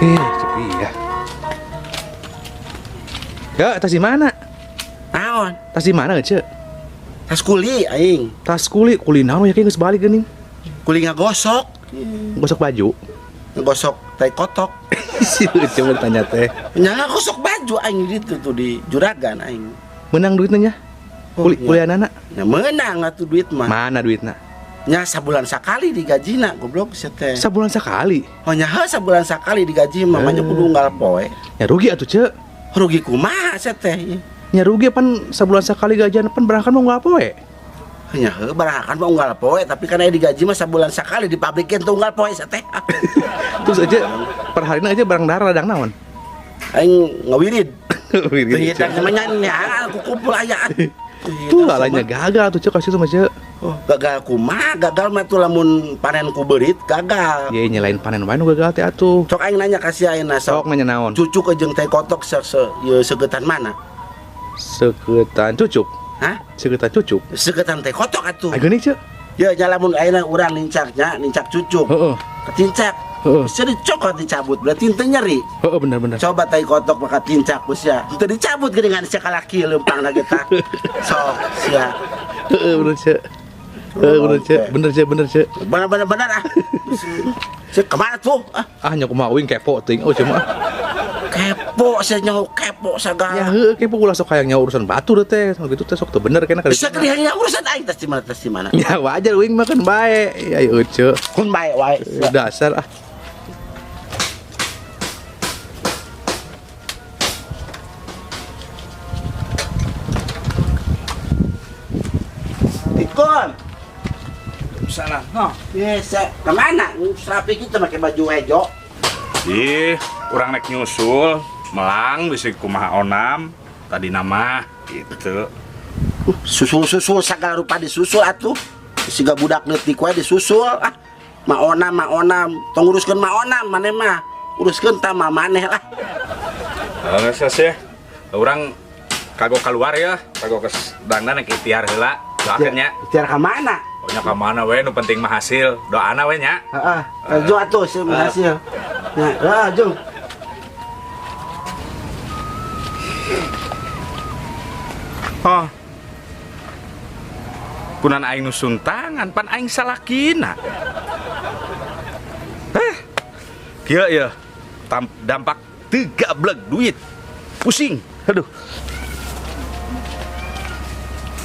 Cepi ya. Ya, tas di mana? Naon? Tas di mana, Cek? Tas kuli aing. Tas kuli naon ya kayak geus balik geuning. Kuli ngagosok. Gosok baju. Ngagosok tai kotok. Si coba tanya teh. Nya ngagosok baju aing gitu tuh di juragan aing. Menang duitnya nya? Kuliahanana? Ya menang atuh duit mah. Mana duitna? Nya sabulan sakali digajina goblok sia teh. Sabulan sekali. Oh nya sabulan sakali digaji mamanya kudu unggal poe. Ya rugi atuh, Cek. Rugi kumaha sia teh? Ya rugi pan sabulan sekali gajian pan berangkat mau nggak poe. Nya heuh barahakan mah unggal poe tapi kan aya digaji mah sabulan sakali dipabrikin tuh unggal poe sia teh. Terus aja per harina aja barang darah radang naon? Aing ngawirid. Wirid. Teu hitang namanya nya aku kumpul aya. Tuh alanya gagal tuh, Cek, kasih tuh mah, Cek. Oh, gagal kumaha? Gagal mah tuh lamun panen ku beurit gagal. Ye nyelain panen wae nu gagal teh atuh. Cok aing nanya kasih ayeuna Sok nanya naon? cucuk jeung teh kotok ieu seugetan mana? Seketan cucuk. Hah? Seketan cucuk. Seugetan teh kotok atuh. Ah geuning, Cek. Ya nya lamun ayeuna urang nincaknya, nincak cucuk. Heeh. Ketincak. Heeh. Bisa dicokot dicabut berarti teu nyeri. Heeh, bener. Coba teh kotok maka tincak sia. Teu dicabut geuningan sia kalaki leumpang na kita. Sok sia. Heeh, bener, Cek. Bener, Cek. Bener ah. Cek kemana tuh? Ah nya kumaha uing kepo teuing cuma. Kepo saya nyaho kepo Ya sagala. heuh kepo ulah sok hayang nya urusan batu teh teh. Gitu teh sok teu bener kena kali. Bisa kelihatan urusan aing tas di mana. Ya wajar uing mah kan bae. Ya euceu. Kun bae wae. Dasar ah. Tikon. Sana, no. Yes, kemana? Sapi kita pakai baju hejo. Ih, orang naik nyusul, melang bisa kumaha onam, tadi nama gitu. Susul segala rupa disusul atuh. Siga budak leutik wae disusul. Ah, maonam, tong uruskeun maonam maneh mah. Uruskeun tah mah maneh lah. Nggak sih, orang kagok keluar ya, kagok ke dangna naik ikhtiar heula, doakeun nya. Ikhtiar ka mana? Pokoknya ke mana we, nu penting mah hasil, doana we nya. Heeh. Jo atuh sih hasil. Nah, jo. Oh. Kunan aing nusun tangan, pan aing salakina. Kieu ya, dampak 13 duit. Pusing. Aduh.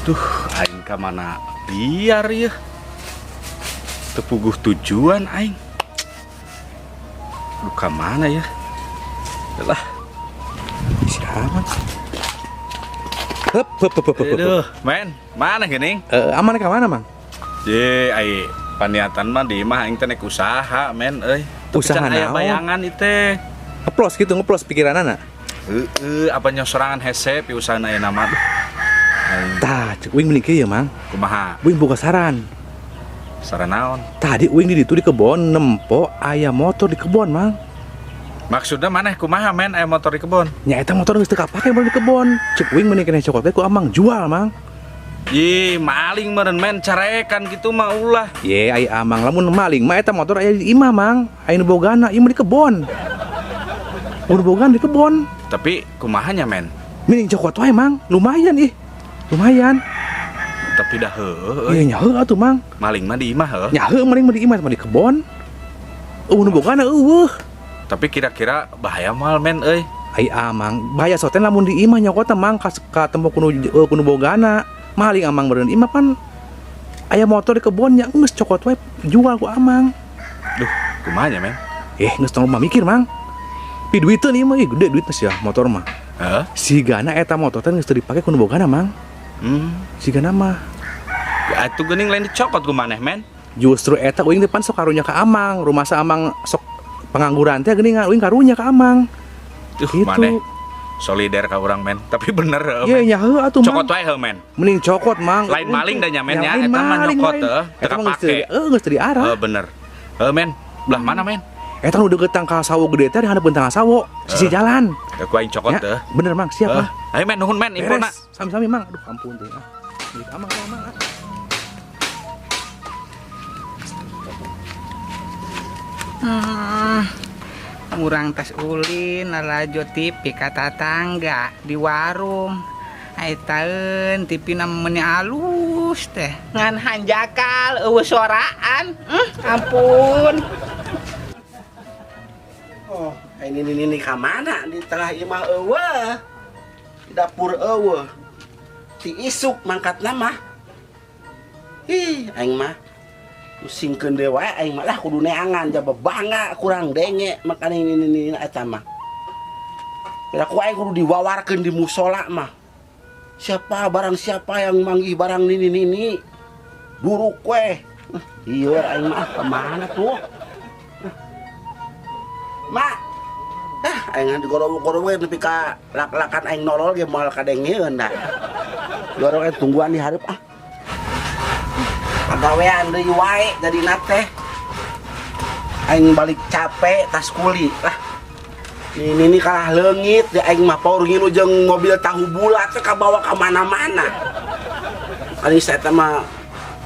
Duh, aing ka mana biar ya. Tepuguh tujuan aing. Duh, ka mana ya? Yalah. Siapa? Hep. Aduh, men, mana geuning? Aman ka mana, Mang? Ye, ai paniatan mah di mah aing teh naik usaha, men, euy. Usaha aya naon? bayangan ieu teh. Ngeplos pikiranana. Apa nyosorangan hese pi usahana ayeuna mah. Tah, cek uing mending kieu, Mang. Kumaha? Uing boga saran. Saran naon? Tadi uing di ditu di kebon nempo aya motor di kebon, Mang. Maksudnya maneh kumaha men aya motor di kebon? Nya eta motor geus teu kapake baru di kebon. Cek uing mending keneh cokot teh ku Amang jual, Mang. Ih, maling meureun men carekan gitu mah ulah. Ye, ai Amang lamun maling mah eta motor aya di imah, Mang. Aya nu bogana, ieu mah di kebon. Mun bogan di kebon. Tapi kumahanya men? Mending cokot wae, Mang. Lumayan ih. Lumayan. Tapi dah heueuh Iya euy. nya heuh atuh, Mang. Maling mah di imah heuh. Nya heuh mending mah di imah mah di kebon. Nu bogana eueuh. Tapi kira-kira bahaya mal men euy. Ai Amang, bahaya soten lamun di imah nyokot Mang ka tembok kuno bogana. Maling Amang beureun imah pan aya motor di kebon nya geus cokot wae jual ku amang. Duh, kumaha nya, men? Geus tong mah mikir, Mang. Pi duiteun ieu mah gede duit mah sia motor mah. Heeh. Sigana eta motor teh geus teu dipake ku nu bogana, Mang. Sigana mah Atuh geuning lain dicokot ku maneh, men. justru eta uing depan sok karunya ka amang, rumah sa amang sok pengangguran teh geuning uing karunya ka amang. Duh, Gitu. maneh solider ka urang, men. Tapi bener, Ye nya heuh atuh, Mang. Cokot wae heuh, men. Mending cokot, Mang. Lain maling dah nya, men, ya. lain Eta mah maling, nyokot, lain. teu Eta mah geus pake. geus teu diarah. Bener. Men. Belah mana, men? Eta nu deukeut tangkal sawo gede teh di handeupeun tangkal sawo, sisi jalan. Ku aing cokot Ya, teh. bener, Mang, siap, Mang. Ayo, men, nuhun, men, infona. Beres. Sami-sami, Mang. Aduh, ampun teh. Milik amang. Urang tas ulin nalajo TV kata tangga di warung. Ai taeun TV namanya alus teh. Ngan hanjakal eueuh soraan. Ampun. Oh, ini ka mana di tengah imah eueuh. Di dapur eueuh. Ti isuk mangkatna mah. Ih, aing mah pusingkeun deui wae aing mah lah kudu neangan jaba bangga kurang denge makana ini eta mah. Kira ku aing kudu diwawarkeun di musola mah. Barang siapa yang manggih barang nini duruk weh. Iya aing mah kemana tuh? Mak. Aing digorong-gorong nepi ka lak-lakan aing nolol ge moal kadengeun da. Gorong tungguan di hareup ah. Pagawean deui wae jadi teh. Aing balik capek tas kuli lah. Ini kalah leungit ya aing mah paur ngilu jeung mobil tahu bulat teh kabawa ka mana-mana. Ari eta mah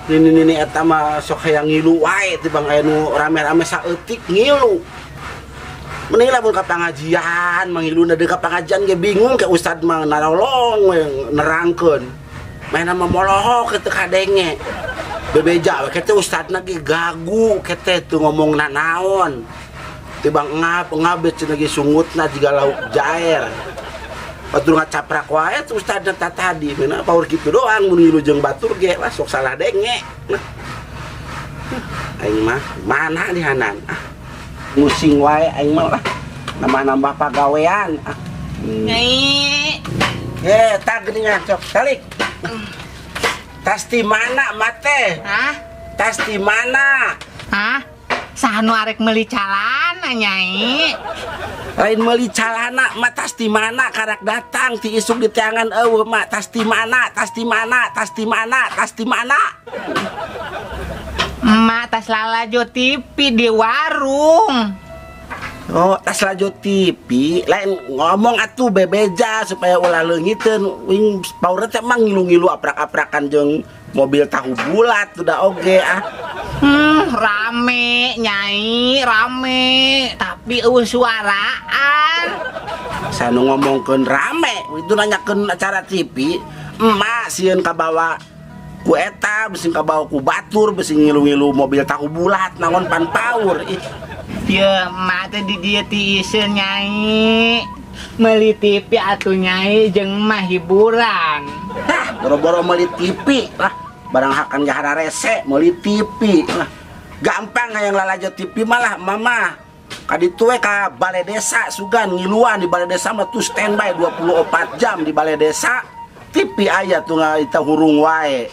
ini eta mah sok hayang ngilu wae tibang aya nu rame-rame saeutik ngilu. Mending lamun ka pangajian, mangiluna deui ka pangajian ge bingung ke ustad mah narolong we nerangkeun. Main nama molohok teu kadenge. Bebeja we kete ustadna ge gagu kete teu ngomong nanaon. Tibang ngap cenah ge sungutna jiga lauk jaer. Batur ngacaprak wae tuh ustadna tadi meuna paur kitu doang mun ngilu jeung batur ge lah sok salah denge. Aing mah mana dihanan. Musing wae aing mah lah. Nambah-nambah pagawean. Nyai. Tah geuningan sok balik. Tas di mana mate? Hah? Tas di mana? Hah? Sanu arek meuli calana nyai. Lain meuli calana, mah tas di mana karak datang ti isuk di tiangan eueuh mah tas di mana? Tas di mana? Tas di mana? Tas di mana? Emak tas lalajo TV di warung. Oh, tas lajo TV, lain ngomong atuh bebeja supaya ulah leungiteun wing paurna teh mah ngilu-ngilu aprak-aprakan jeung mobil tahu bulat udah oge ah. Rame nyai, rame, tapi eueuh suaraan. Sanu ngomongkeun rame, itu nanyakeun acara TV, emak sieun kabawa ku eta, beusi kabawa ku batur, beusi ngilu-ngilu mobil tahu bulat naon pan paur. Ya, emak teh di dieu ti iseun nyai. Meuli TV atuh nyai jeung mah hiburan. Hah, boro-boro meuli TV lah. Barang hakan gahara rese meuli TV lah. Gampang hayang lalajo TV malah mama. Kaditu we ka balai desa sugan ngiluan di balai desa mah tuh standby 24 jam di balai desa. TV aya tuh ngaita hurung wae.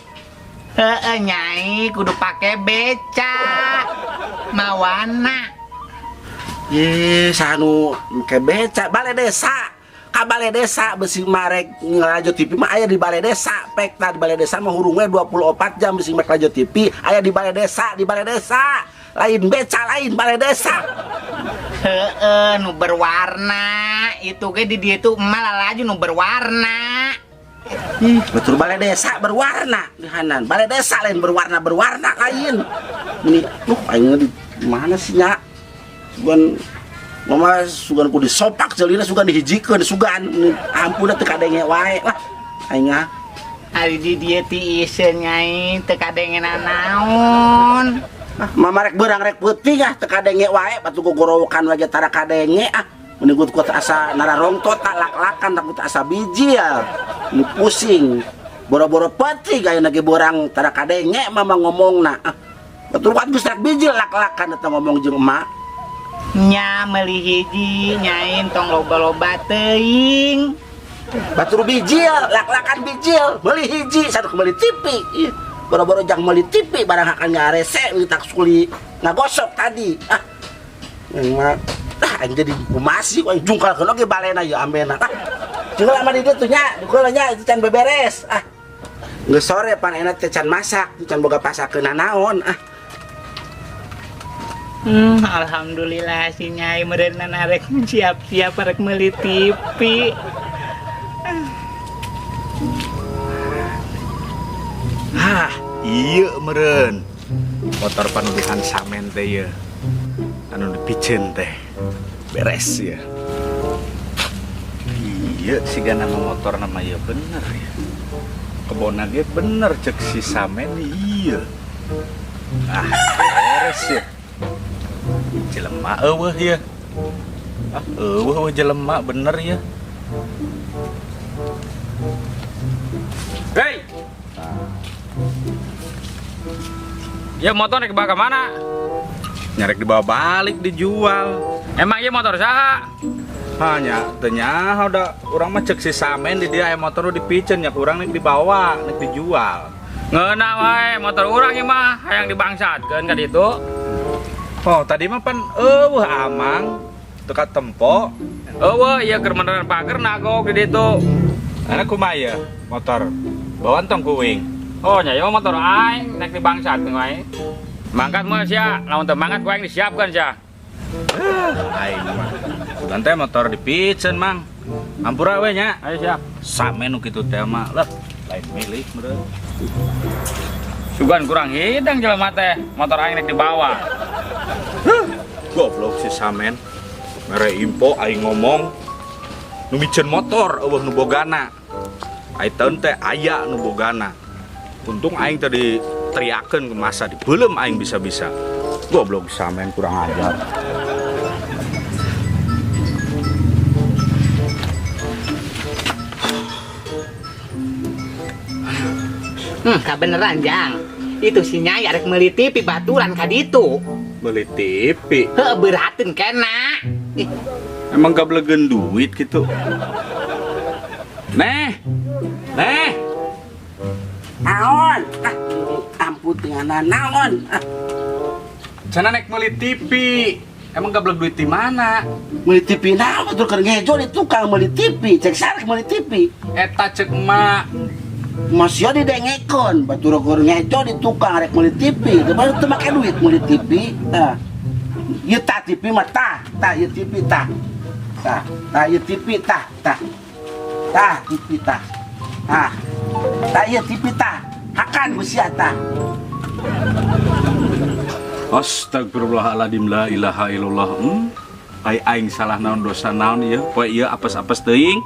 Heeh nyai, kudu pake beca. Mawana. Ye, sanu ke beca balai desa. Ka balai desa beusi marek ngalajo TV mah aya di balai desa. Pek tah di balai desa mah hurung we 24 jam beusi marek lajo TV aya di balai desa, di balai desa. Lain beca lain balai desa. Heeh, nu berwarna. Itu ge di dieu tuh emak lalajo nu berwarna. Betul balai desa berwarna di hanan. Balai desa lain berwarna lain. Ini aing di mana sih nya? Sugan mama sugan ku disopak celina sugan dihijikeun sugan. Ampun teu kadenge wae lah. Aing Ari di dieu ti iseun nyai teu kadenge nanaon. mama rek beurang rek peuting teu kadenge wae batu gogorowokan wae tara kadenge mending ku asa nararongtot tak lak-lakan takut asa biji ya. Ini pusing. boro-boro peti gaya lagi borang tara kadenge mama ngomong na betul kan geus rek bijil lak-lakan eta ngomong jeung emak Nya meuli hiji nyain tong loba-loba teuing. batur bijil lak-lakan bijil meuli hiji satu meuli tipi boro-boro jang meuli tipi barang akan nyarese tak suli ngagosok tadi emak aing jadi kumasi aing jungkalkeun oge balena ya ambena jungkal ama di ditu nya jungkal nya itu can beberes geus sore pan enak teh can masak can boga pasakeun naon Alhamdulillah si Nyai meureunan arek siap-siap arek meuli TV. Iya meren motor panuduhan samen teh ya anu dipiceun teh beres ya. Iya si nama motor nama ya bener ya kebona dia bener cek si samen iya beres ya jelema eueuh ya eueuh jelema bener ya. Hei ya motor naik ke mana? Nyarek dibawa balik dijual. Emang iya motor saha? Hanya tanya udah orang mah cek si samen di dia motor dipicen ya kurang naik dibawa naik dijual. Ngeuna wae motor urang ieu mah hayang dibangsatkeun ka ditu. Oh tadi mah pan eueuh amang teu tempo. Eueuh ieu keur beneran pager nagok di ditu. Ana kumaha ya motor bawaan tong kuing. Oh nya ieu motor aing naik dibangsatkeun wae. Mangkat mah sia, lamun teu mangkat ku aing disiapkeun sia. Aing mah. Lantai motor dipicen mang. Ampura we nya. Ayo siap. Samen nu kitu teh mah leuh lain milik meureun. Sugan kurang hidang jelema teh, motor aing naik dibawa. Goblok si samen. Mere info aing ngomong nu micen motor eueuh nu bogana. Aiteun teh aya nu bogana. Untung aing tadi teriakeun ke masa dibeulem aing bisa-bisa. Goblok samen kurang ajar. Kabeneran Jang. Itu si Nyai arek meuli TV baturan ka ditu. Beli TV. Heuh beurateun kena. Emang gak belegen duit gitu. Neh. naon ampun dengan naon Cana naik meuli TV. Emang gak beleg duit di mana? meuli TV naon betul keur ngejo di tukang meuli TV cek sarek meuli TV Eta cek emak. masih didengekon batur keur ngejo di tukang rek meuli TV teu baru teu make duit meuli TV ieu tah TV mah tah ieu TV tah ieu TV tah TV tah tah ieu TV tah hakan geus tah Astagfirullahaladzim la ilaha illallah. Aing salah naon dosa naon ieu poe ieu apes-apes teuing.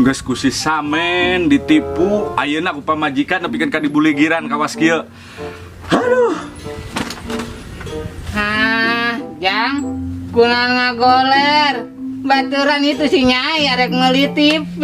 Geus ku si samen ditipu ayeuna ku pamajikan nepikeun ka dibuligiran kawas kieu. Aduh. Jang, kunaon ngagoler? Baturan itu si Nyai arek meuli TV.